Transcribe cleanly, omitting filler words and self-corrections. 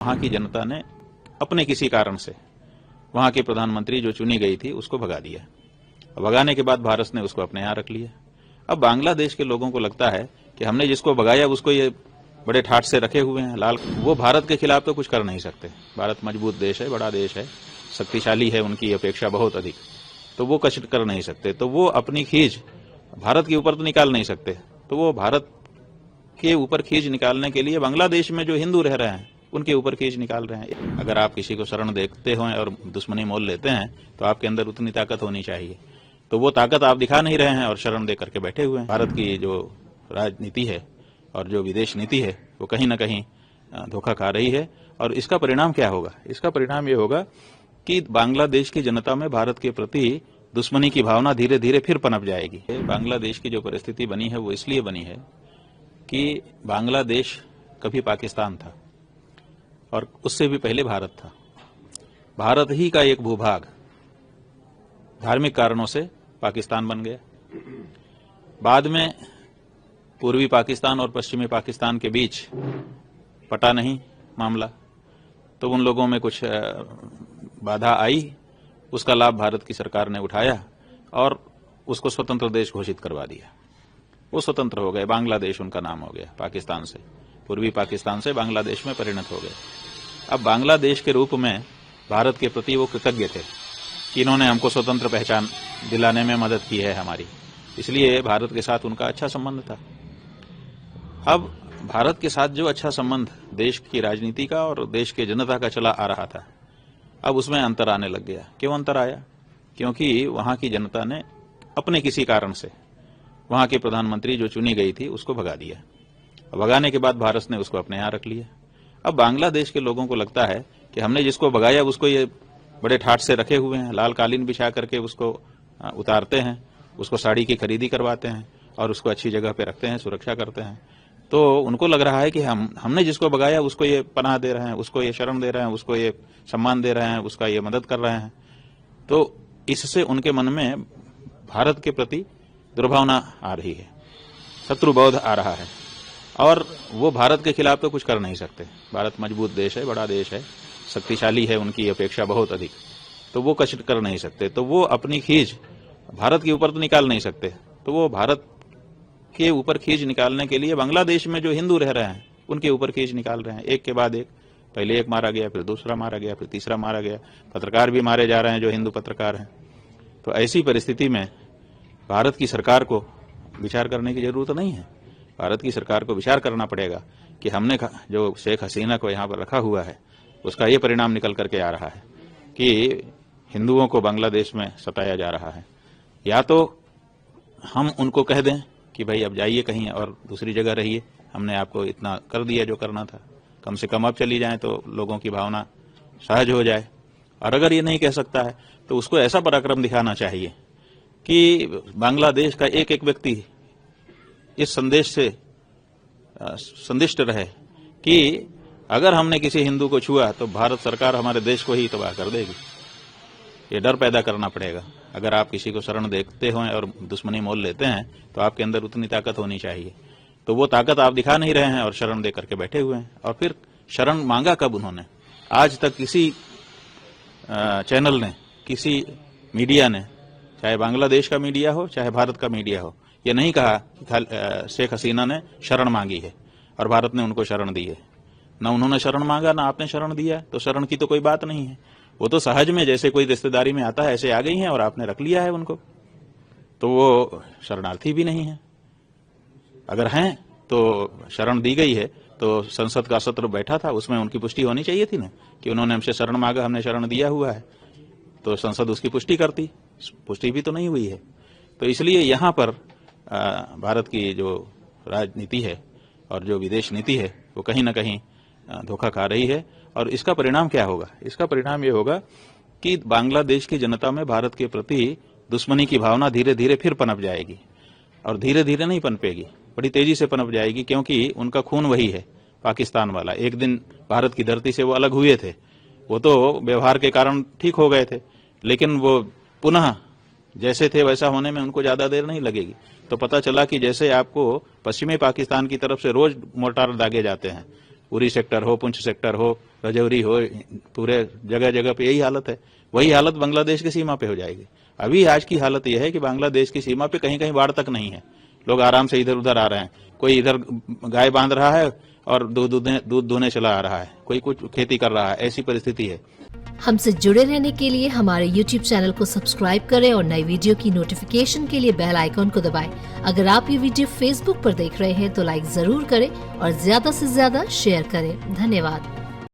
वहां की जनता ने अपने किसी कारण से वहां की प्रधानमंत्री जो चुनी गई थी उसको भगा दिया। भगाने के बाद भारत ने उसको अपने यहां रख लिया। अब बांग्लादेश के लोगों को लगता है कि हमने जिसको भगाया उसको ये बड़े ठाठ से रखे हुए हैं लाल। वो भारत के खिलाफ तो कुछ कर नहीं सकते। भारत मजबूत देश है, बड़ा देश है, शक्तिशाली है, उनकी अपेक्षा बहुत अधिक, तो वो कुछ कर नहीं सकते। तो वो अपनी खींच भारत के ऊपर तो निकाल नहीं सकते। तो वो भारत के ऊपर खींच निकालने के लिए बांग्लादेश में जो हिंदू रह रहे हैं उनके ऊपर खींच निकाल रहे हैं। अगर आप किसी को शरण देखते हो और दुश्मनी मोल लेते हैं तो आपके अंदर उतनी ताकत होनी चाहिए। तो वो ताकत आप दिखा नहीं रहे हैं और शरण दे करके बैठे हुए हैं। भारत की जो राजनीति है और जो विदेश नीति है वो कहीं न कहीं धोखा खा रही है। और इसका परिणाम क्या होगा? इसका परिणाम ये होगा कि बांग्लादेश की जनता में भारत के प्रति दुश्मनी की भावना धीरे धीरे फिर पनप जाएगी। बांग्लादेश की जो परिस्थिति बनी है वो इसलिए बनी है कि बांग्लादेश कभी पाकिस्तान था और उससे भी पहले भारत था। भारत ही का एक भूभाग धार्मिक कारणों से पाकिस्तान बन गया। बाद में पूर्वी पाकिस्तान और पश्चिमी पाकिस्तान के बीच पटा नहीं मामला, तो उन लोगों में कुछ बाधा आई, उसका लाभ भारत की सरकार ने उठाया और उसको स्वतंत्र देश घोषित करवा दिया। वो स्वतंत्र हो गए, बांग्लादेश उनका नाम हो गया। पाकिस्तान से, पूर्वी पाकिस्तान से बांग्लादेश में परिणत हो गए। अब बांग्लादेश के रूप में भारत के प्रति वो कृतज्ञ थे कि इन्होंने हमको स्वतंत्र पहचान दिलाने में मदद की है हमारी, इसलिए भारत के साथ उनका अच्छा संबंध था। अब भारत के साथ जो अच्छा संबंध देश की राजनीति का और देश के जनता का चला आ रहा था, अब उसमें अंतर आने लग गया। क्यों अंतर आया? क्योंकि वहां की जनता ने अपने किसी कारण से वहां के प्रधानमंत्री जो चुनी गई थी उसको भगा दिया। भगाने के बाद भारत ने उसको अपने यहां रख लिया। अब बांग्लादेश के लोगों को लगता है कि हमने जिसको भगाया उसको ये बड़े ठाठ से रखे हुए हैं, लाल कालीन बिछा करके उसको उतारते हैं, उसको साड़ी की खरीदी करवाते हैं और उसको अच्छी जगह पे रखते हैं, सुरक्षा करते हैं। तो उनको लग रहा है कि हमने जिसको भगाया उसको ये पनाह दे रहे हैं, उसको ये शरण दे रहे हैं, उसको ये सम्मान दे रहे हैं, उसका ये मदद कर रहे हैं। तो इससे उनके मन में भारत के प्रति दुर्भावना आ रही है, शत्रुबोध आ रहा है और वो भारत के खिलाफ तो कुछ कर नहीं सकते। भारत मजबूत देश है, बड़ा देश है, शक्तिशाली है, उनकी अपेक्षा बहुत अधिक, तो वो कुछ कर नहीं सकते। तो वो अपनी खींच भारत के ऊपर तो निकाल नहीं सकते। तो वो भारत के ऊपर खींच निकालने के लिए बांग्लादेश में जो हिंदू रह रहे हैं उनके ऊपर खींच निकाल रहे हैं, एक के बाद एक। पहले एक मारा गया, फिर दूसरा मारा गया, फिर तीसरा मारा गया, पत्रकार भी मारे जा रहे हैं जो हिंदू पत्रकार हैं। तो ऐसी परिस्थिति में भारत की सरकार को विचार करने की जरूरत नहीं है। भारत की सरकार को विचार करना पड़ेगा कि हमने जो शेख हसीना को यहाँ पर रखा हुआ है उसका ये परिणाम निकल करके आ रहा है कि हिंदुओं को बांग्लादेश में सताया जा रहा है। या तो हम उनको कह दें कि भाई अब जाइए कहीं और दूसरी जगह रहिए, हमने आपको इतना कर दिया जो करना था, कम से कम अब चली जाए तो लोगों की भावना सहज हो जाए। और अगर ये नहीं कह सकता है तो उसको ऐसा पराक्रम दिखाना चाहिए कि बांग्लादेश का एक एक व्यक्ति इस संदेश से संदिष्ट रहे कि अगर हमने किसी हिंदू को छुआ तो भारत सरकार हमारे देश को ही तबाह कर देगी। ये डर पैदा करना पड़ेगा। अगर आप किसी को शरण देखते हो और दुश्मनी मोल लेते हैं तो आपके अंदर उतनी ताकत होनी चाहिए। तो वो ताकत आप दिखा नहीं रहे हैं और शरण दे करके बैठे हुए हैं। और फिर शरण मांगा कब उन्होंने? आज तक किसी चैनल ने, किसी मीडिया ने, चाहे बांग्लादेश का मीडिया हो चाहे भारत का मीडिया हो, ये नहीं कहा कि शेख हसीना ने शरण मांगी है और भारत ने उनको शरण दी है। न उन्होंने शरण मांगा, ना आपने शरण दिया, तो शरण की तो कोई बात नहीं है। वो तो सहज में जैसे कोई रिश्तेदारी में आता है ऐसे आ गई हैं और आपने रख लिया है उनको, तो वो शरणार्थी भी नहीं है। अगर हैं तो शरण दी गई है तो संसद का सत्र बैठा था, उसमें उनकी पुष्टि होनी चाहिए थी ना कि उन्होंने हमसे शरण मांगा, हमने शरण दिया हुआ है, तो संसद उसकी पुष्टि करती। पुष्टि भी तो नहीं हुई है। तो इसलिए यहाँ पर भारत की जो राजनीति है और जो विदेश नीति है वो कहीं न कहीं धोखा खा रही है। और इसका परिणाम क्या होगा? इसका परिणाम ये होगा कि बांग्लादेश की जनता में भारत के प्रति दुश्मनी की भावना धीरे धीरे फिर पनप जाएगी। और धीरे धीरे नहीं पनपेगी, बड़ी तेजी से पनप जाएगी, क्योंकि उनका खून वही है, पाकिस्तान वाला। एक दिन भारत की धरती से वो अलग हुए थे, वो तो व्यवहार के कारण ठीक हो गए थे, लेकिन वो पुनः जैसे थे वैसा होने में उनको ज्यादा देर नहीं लगेगी। तो पता चला कि जैसे आपको पश्चिमी पाकिस्तान की तरफ से रोज मोर्टार दागे जाते हैं उरी सेक्टर हो, पुंछ सेक्टर हो, रजौरी हो, पूरे जगह जगह पे यही हालत है। वही हालत बांग्लादेश की सीमा पे हो जाएगी। अभी आज की हालत यह है कि बांग्लादेश की सीमा पे कहीं कहीं बाढ़ तक नहीं है, लोग आराम से इधर उधर आ रहे हैं। कोई इधर गाय बांध रहा है और दूध दूधने चला आ रहा है, कोई कुछ खेती कर रहा है, ऐसी परिस्थिति है। हमसे जुड़े रहने के लिए हमारे YouTube चैनल को सब्सक्राइब करें और नई वीडियो की नोटिफिकेशन के लिए बेल आइकॉन को दबाएं। अगर आप ये वीडियो Facebook पर देख रहे हैं तो लाइक जरूर करें और ज्यादा से ज्यादा शेयर करें। धन्यवाद।